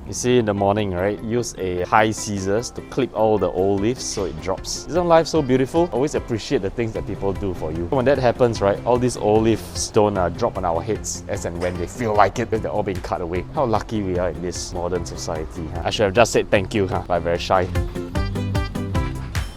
You see in the morning, right? Use a high scissors to clip all the old leaves so it drops. Isn't life so beautiful? Always appreciate the things that people do for you. When that happens, right, all these old leaves don't drop on our heads as and when they feel like it, because they're all being cut away. How lucky we are in this modern society. Huh? I should have just said thank you, but I'm very shy.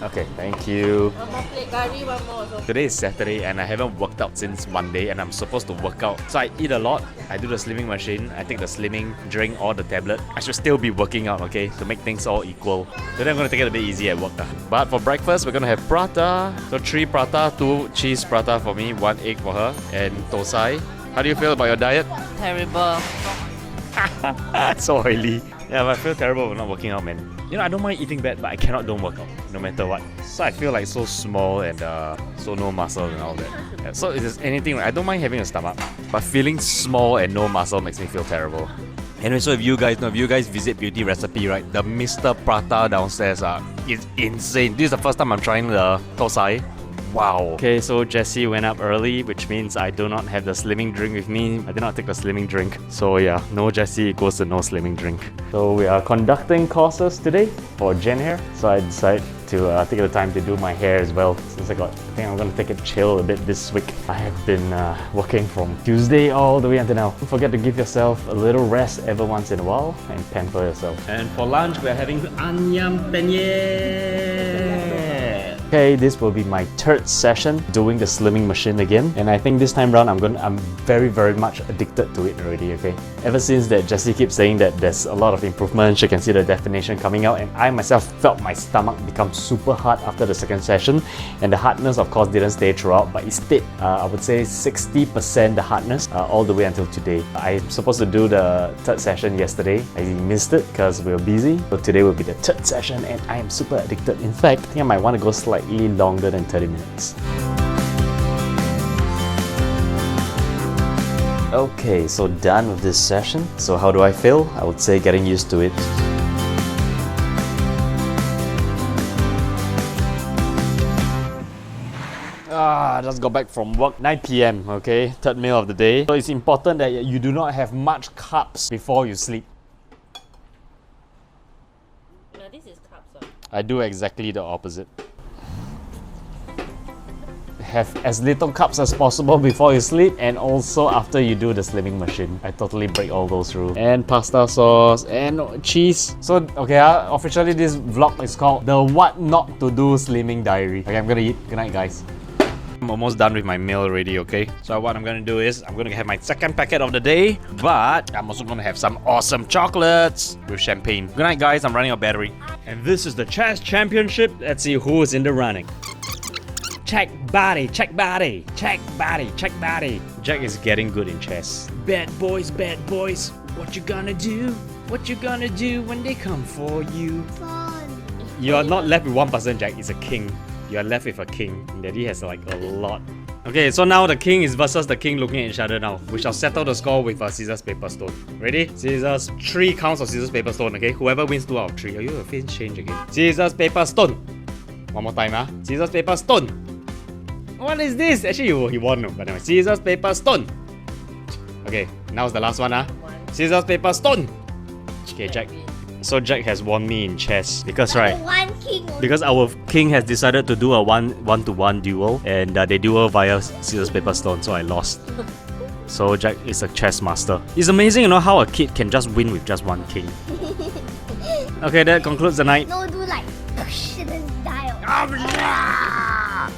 Okay, thank you. One more plate curry, one more also. Today is Saturday and I haven't worked out since Monday and I'm supposed to work out. So I eat a lot, I do the slimming machine, I take the slimming drink or the tablet. I should still be working out, okay, to make things all equal. Today I'm going to take it a bit easy at work. But for breakfast, we're going to have prata. So 3 prata, 2 cheese prata for me, 1 egg for her, and tosai. How do you feel about your diet? Terrible. So oily. Yeah, but I feel terrible for not working out, man. You know, I don't mind eating bad, but I cannot don't work out, no matter what. So I feel like so small and so no muscle and all that. Yeah, so if there's anything, I don't mind having a stomach, but feeling small and no muscle makes me feel terrible. Anyway, so if you guys visit Beauty Recipe, right, the Mr. Prata downstairs is insane. This is the first time I'm trying the tosai. Wow. Okay, so Jessie went up early, which means I do not have the slimming drink with me. I did not take the slimming drink. So yeah, no Jessie equals to no slimming drink. So we are conducting courses today for Gen Hair. So I decided to take the time to do my hair as well. Since I think I'm going to take it chill a bit this week. I have been working from Tuesday all the way until now. Don't forget to give yourself a little rest every once in a while and pamper yourself. And for lunch, we're having anyam penyet. Okay, this will be my 3rd session doing the slimming machine again, and I think this time round I'm very much addicted to it already. Okay, ever since that Jessie keeps saying that there's a lot of improvement, she can see the definition coming out, and I myself felt my stomach become super hard after the 2nd session, and the hardness of course didn't stay throughout, but it stayed I would say 60% the hardness all the way until today. I'm supposed to do the 3rd session yesterday. I missed it because we were busy, so today will be the 3rd session and I am super addicted. In fact, I think I might want to go slightly longer than 30 minutes. Okay, so done with this session. So how do I feel? I would say getting used to it. I just got back from work, 9 PM, okay? 3rd meal of the day. So it's important that you do not have much carbs before you sleep. No, this is carbs. I do exactly the opposite. Have as little carbs as possible before you sleep and also after you do the slimming machine. I totally break all those rules. And pasta sauce and cheese. So okay, officially this vlog is called the What Not to Do Slimming Diary. Okay, I'm gonna eat. Good night, guys. I'm almost done with my meal already, okay? So what I'm gonna do is I'm gonna have my 2nd packet of the day, but I'm also gonna have some awesome chocolates with champagne. Good night, guys. I'm running out of battery. And this is the chess championship. Let's see who is in the running. Check body, check body, check body, check body. Jack is getting good in chess. Bad boys, what you gonna do? What you gonna do when they come for you? Fun. You are not left with one person, Jack. It's a king. You are left with a king. Daddy has like a lot. Okay, so now the king is versus the king looking at each other now. We shall settle the score with a scissors, paper, stone. Ready? Scissors, 3 counts of scissors, paper, stone, okay? Whoever wins 2 out of 3. Are you a face change again? Scissors, paper, stone. One more time, Scissors, paper, stone. What is this? Actually, he won, but anyway. Scissors, paper, stone. Okay, now's the last one, Scissors, paper, stone. Okay, Jack. So Jack has won me in chess because because our king has decided to do a one-to-one duel, and they duel via scissors, paper, stone. So I lost. So Jack is a chess master. It's amazing, you know, how a kid can just win with just one king. Okay, that concludes the night. No, do like push and then die. Oh, yeah!